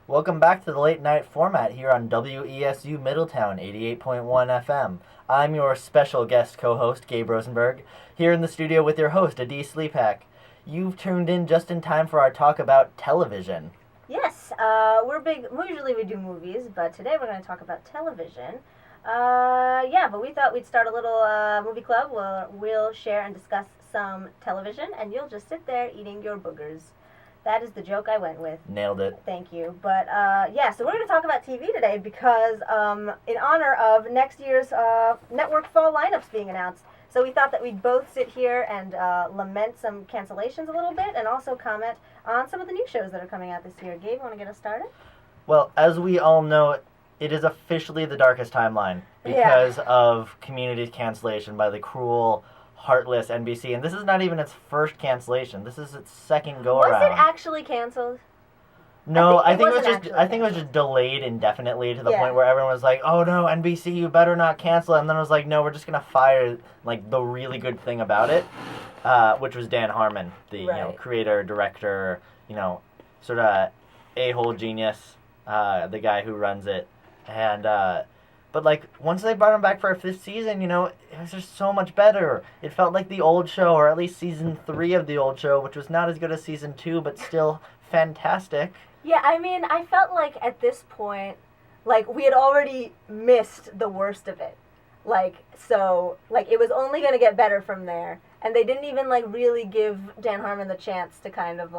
Welcome back to the late night format here on WESU Middletown 88.1 FM. I'm your special guest co-host, Gabe Rosenberg, here in the studio with your host, Adi Slepack. You've tuned in just in time for our talk about television. Yes, usually we do movies, but today we're going to talk about television. But we thought we'd start a little movie club where we'll share and discuss some television, and you'll just sit there eating your boogers. That is the joke I went with. Nailed it. Thank you. But, so we're going to talk about TV today because in honor of next year's network fall lineups being announced. So we thought that we'd both sit here and lament some cancellations a little bit and also comment on some of the new shows that are coming out this year. Gabe, you want to get us started? Well, as we all know, it is officially the darkest timeline because of Community's cancellation by the cruel, heartless NBC, and this is not even its first cancellation. This is its second go-around. Was it actually canceled? No, I think it was just delayed indefinitely to the point where everyone was like, "Oh no, NBC, you better not cancel it." And then it was like, "No, we're just gonna fire the really good thing about it," which was Dan Harmon, the creator, director, sort of a-hole genius, the guy who runs it, and. But, once they brought him back for a fifth season, it was just so much better. It felt like the old show, or at least season 3 of the old show, which was not as good as season 2, but still fantastic. Yeah, I mean, I felt like at this point, we had already missed the worst of it. It was only going to get better from there. And they didn't even, really give Dan Harmon the chance to kind of,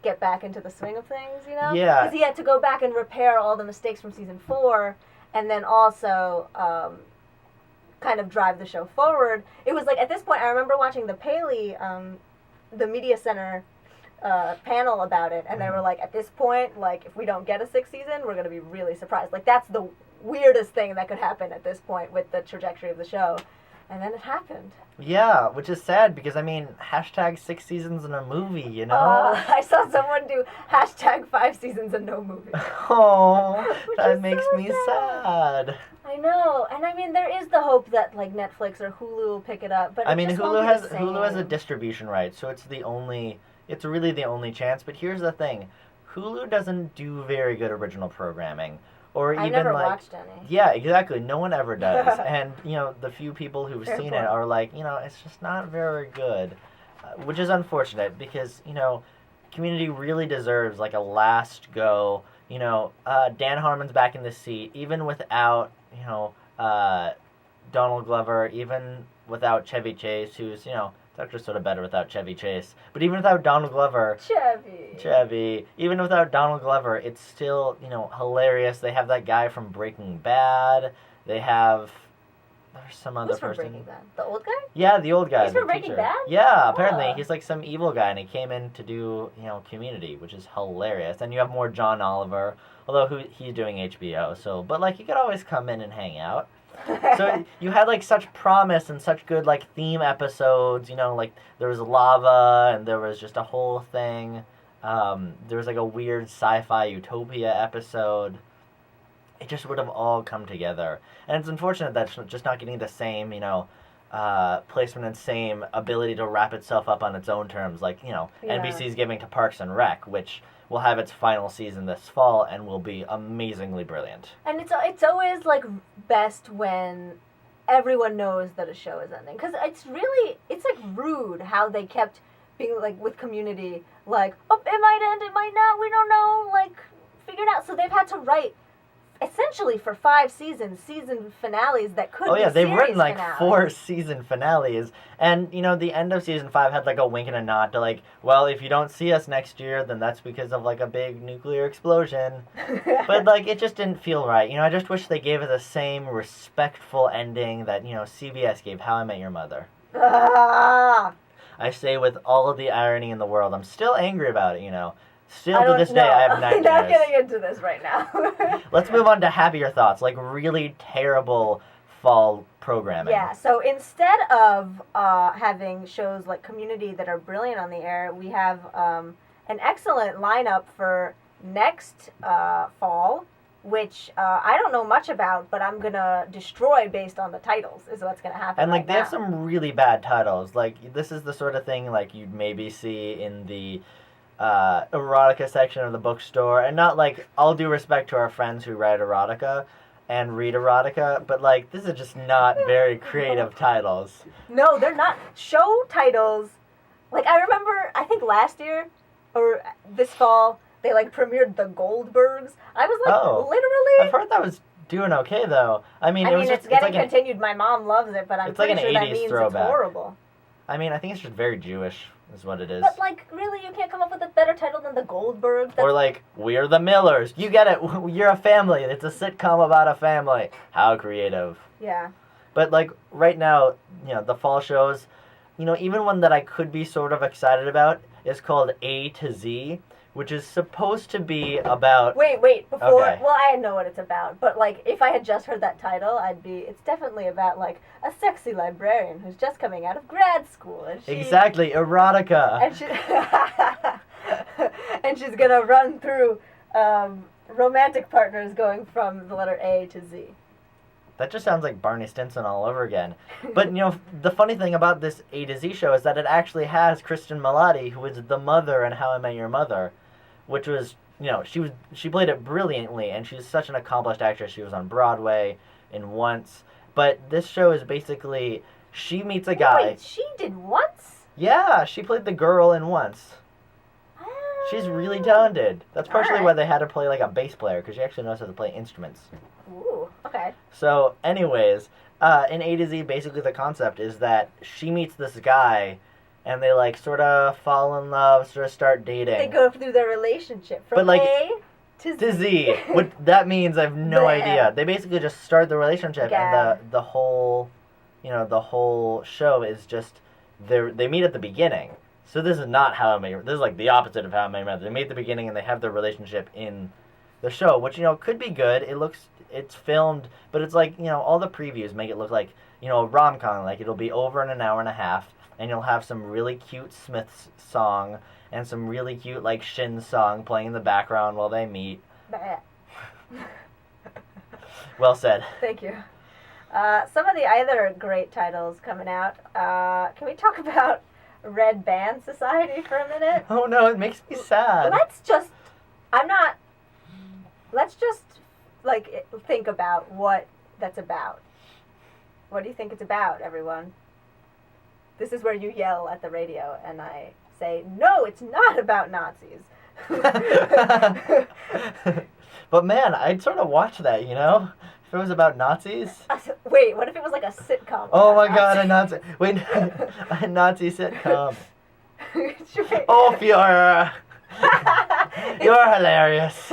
get back into the swing of things, Yeah. Because he had to go back and repair all the mistakes from season 4. And then also kind of drive the show forward. It was at this point, I remember watching the Paley, the Media Center panel about it, and they were at this point, if we don't get a 6th season, we're going to be really surprised. That's the weirdest thing that could happen at this point with the trajectory of the show. And then it happened. Yeah, which is sad because, hashtag 6 seasons in a movie, I saw someone do hashtag 5 seasons and no movie. Oh, that makes me sad. I know, and there is the hope that Netflix or Hulu will pick it up, but Hulu has a distribution right, so it's really the only chance. But here's the thing, Hulu doesn't do very good original programming. Or even I never watched any. Yeah, exactly. No one ever does. And, the few people who've seen it are it's just not very good. Which is unfortunate because, Community really deserves, a last go. Dan Harmon's back in the seat, even without, Donald Glover, even without Chevy Chase, who's, it's actually sort of better without Chevy Chase. But even without Donald Glover... Chevy. Even without Donald Glover, it's still, hilarious. They have that guy from Breaking Bad. They have... There's some other person. Who's from Breaking Bad? The old guy? Yeah, the old guy. He's from Breaking Bad? Yeah, apparently. He's some evil guy, and he came in to do, Community, which is hilarious. And you have more John Oliver, although he's doing HBO. So, but, he could always come in and hang out. So you had such promise and such good theme episodes, there was lava and there was just a whole thing. There was a weird sci-fi utopia episode. It just would have all come together. And it's unfortunate that it's just not getting the same, placement and same ability to wrap itself up on its own terms NBC's giving to Parks and Rec, which will have its final season this fall and will be amazingly brilliant. And it's always best when everyone knows that a show is ending, because it's rude how they kept being with Community oh, it might end, it might not, we don't know, figure it out. So they've had to write essentially for 5 season finales that could be they've written finales. 4 season finales, and the end of season 5 had a wink and a nod to well, if you don't see us next year, then that's because of a big nuclear explosion. But it just didn't feel right. I just wish they gave it the same respectful ending that CBS gave How I Met Your Mother. I say with all of the irony in the world, I'm still angry about it. Still to this day, I have nightmares. We're not getting into this right now. Let's move on to happier thoughts, really terrible fall programming. Yeah, so instead of having shows like Community that are brilliant on the air, we have an excellent lineup for next fall, which I don't know much about, but I'm going to destroy based on the titles is what's going to happen. And they have some really bad titles. This is the sort of thing you'd maybe see in the erotica section of the bookstore, and not like, all due respect to our friends who write erotica and read erotica, but like, this is just not very creative titles. No, they're not. Show titles. Like, I remember, I think last year, or this fall, they like premiered The Goldbergs. I was like, literally? I've heard that was doing okay, though. I mean, it's getting continued. My mom loves it, but I'm pretty like sure that means throwback. It's horrible. I mean, I think it's just very Jewish, is what it is. But, like, really, you can't come up with a better title than The Goldbergs? Or, like, We're the Millers. You get it. You're a family. It's a sitcom about a family. How creative. Yeah. But, like, right now, you know, the fall shows, you know, even one that I could be sort of excited about is called A to Z, which is supposed to be about... Wait, before... Okay. Well, I know what it's about, but, like, if I had just heard that title, it's definitely about, like, a sexy librarian who's just coming out of grad school, and she... Exactly, erotica! And she's gonna run through romantic partners going from the letter A to Z. That just sounds like Barney Stinson all over again. But, you know, the funny thing about this A to Z show is that it actually has Kristen Milotti, who is the mother in How I Met Your Mother, which was, you know, she played it brilliantly, and she's such an accomplished actress. She was on Broadway in Once. But this show is basically, she meets a guy. Wait, she did Once? Yeah, she played the girl in Once. She's really talented. That's partially why they had her play like a bass player, because she actually knows how to play instruments. Ooh, okay. So, anyways, in A to Z, basically the concept is that she meets this guy, and they, like, sort of fall in love, sort of start dating. They go through their relationship from A to Z. What that means, I have no idea. They basically just start the relationship, and the whole, you know, the whole show is just, they meet at the beginning. So this is not How I Met Your Mother. This is like the opposite of How I Met Your Mother. They meet at the beginning and they have their relationship in the show, which, you know, could be good. It's filmed, but it's like, you know, all the previews make it look like, you know, a rom-com. Like, it'll be over in an hour and a half, and you'll have some really cute Smiths song and some really cute, like, Shin song playing in the background while they meet. Well said. Thank you. Some of the other great titles coming out. Can we talk about Red Band Society for a minute? Oh no, it makes me sad. Let's just like think about what that's about. What do you think it's about, everyone? This is where you yell at the radio and I say, no, it's not about Nazis. But man, I'd sort of watch that, you know? If it was about Nazis. Wait, what if it was like a sitcom? Oh my god, a Nazi. Wait, a Nazi sitcom. Oh, Fiora. You're hilarious.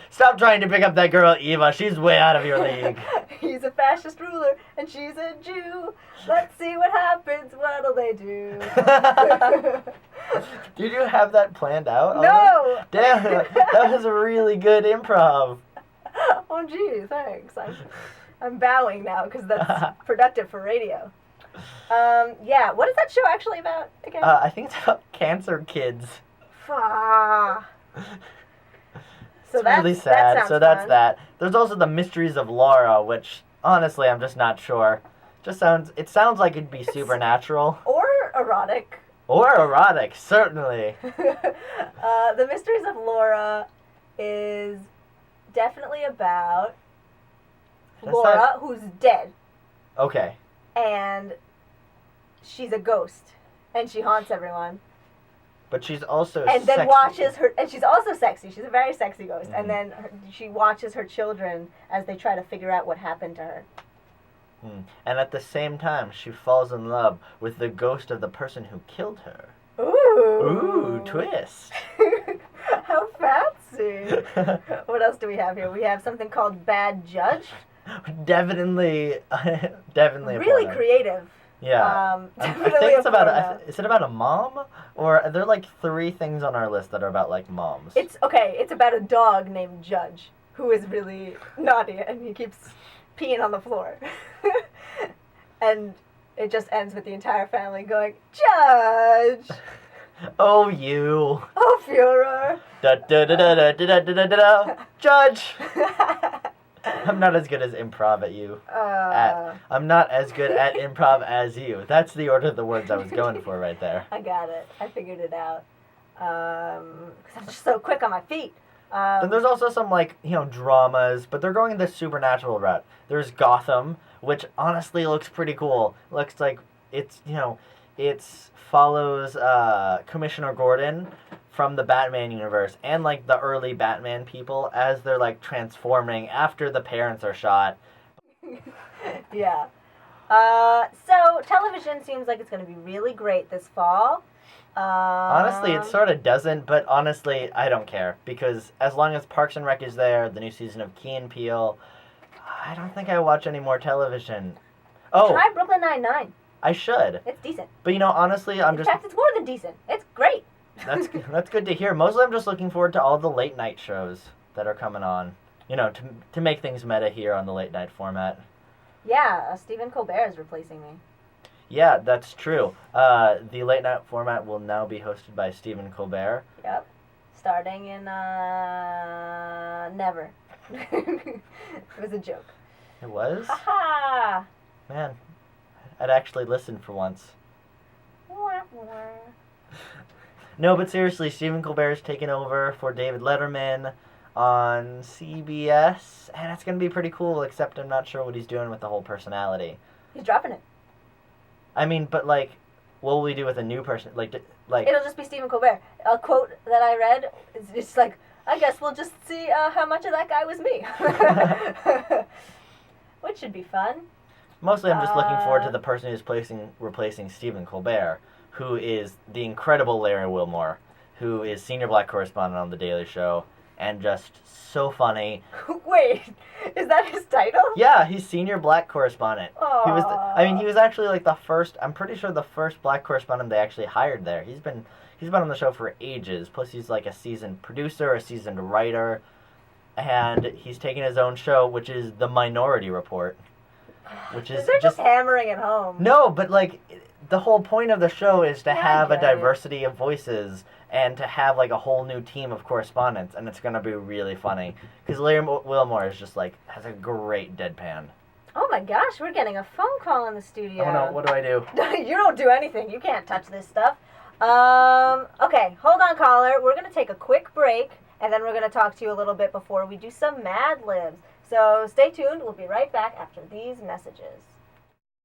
Stop trying to pick up that girl, Eva. She's way out of your league. He's a fascist ruler, and she's a Jew. Let's see what happens. What'll they do? Did you have that planned out? No! Damn, that was a really good improv. Oh, gee, thanks. I'm bowing now because that's productive for radio. Yeah, what is that show actually about again? I think it's about cancer kids. So that's really sad. So that's that. There's also The Mysteries of Laura, which honestly I'm just not sure. It sounds like it'd be supernatural. Or erotic. Or erotic, certainly. The Mysteries of Laura is definitely about Laura, who's dead. Okay. And she's a ghost. And she haunts everyone. But she's also and sexy. Then watches her, and she's also sexy. She's a very sexy ghost. Mm-hmm. And then she watches her children as they try to figure out what happened to her. And at the same time, she falls in love with the ghost of the person who killed her. Ooh, twist. How fancy. What else do we have here? We have something called Bad Judge. Definitely really creative. Yeah. I think it's about is it about a mom? Or are there like 3 things on our list that are about like moms? It's about a dog named Judge who is really naughty and he keeps peeing on the floor. And it just ends with the entire family going, Judge! Oh, you. Oh, Führer. Da da da da da da da da da. Judge! I'm not as good as improv at you. I'm not as good at improv as you. That's the order of the words I was going for right there. I got it. I figured it out. because I'm just so quick on my feet. Then there's also some, like, you know, dramas, but they're going the supernatural route. There's Gotham, which honestly looks pretty cool. Looks like it's, you know, it follows Commissioner Gordon from the Batman universe and, like, the early Batman people as they're, like, transforming after the parents are shot. Yeah. So television seems like it's going to be really great this fall. Honestly, it sort of doesn't, but honestly, I don't care. Because as long as Parks and Rec is there, the new season of Key and Peele, I don't think I watch any more television. Oh, try Brooklyn Nine-Nine. I should. It's decent. But, you know, honestly, In fact, it's more than decent. It's great. That's good to hear. Mostly I'm just looking forward to all the late night shows that are coming on. You know, to make things meta here on the late night format. Yeah, Stephen Colbert is replacing me. Yeah, that's true. The late night format will now be hosted by Stephen Colbert. Yep. Starting in, never. It was a joke. It was? Ha-ha! Man, I'd actually listen for once. No, but seriously, Stephen Colbert's taken over for David Letterman on CBS, and it's going to be pretty cool, except I'm not sure what he's doing with the whole personality. He's dropping it. I mean, but, like, what will we do with a new person? Like, it'll just be Stephen Colbert. A quote that I read is just like, I guess we'll just see how much of that guy was me. Which should be fun. Mostly I'm just looking forward to the person who's replacing Stephen Colbert, who is the incredible Larry Wilmore, who is senior black correspondent on The Daily Show, and just so funny. Wait, is that his title? Yeah, he's senior black correspondent. Aww. He was actually like the first, I'm pretty sure the first black correspondent they actually hired there. He's been on the show for ages, plus he's like a seasoned producer, a seasoned writer, and he's taking his own show, which is The Minority Report, which is They're just hammering it home. No, but like, the whole point of the show is to have a get diversity of voices and to have like a whole new team of correspondents, and it's gonna be really funny because Larry Wilmore is just like has a great deadpan. Oh my gosh, we're getting a phone call in the studio. Oh no, what do I do? You don't do anything. You can't touch this stuff. Okay, hold on, caller. We're gonna take a quick break, and then we're gonna talk to you a little bit before we do some Mad Libs. So stay tuned. We'll be right back after these messages.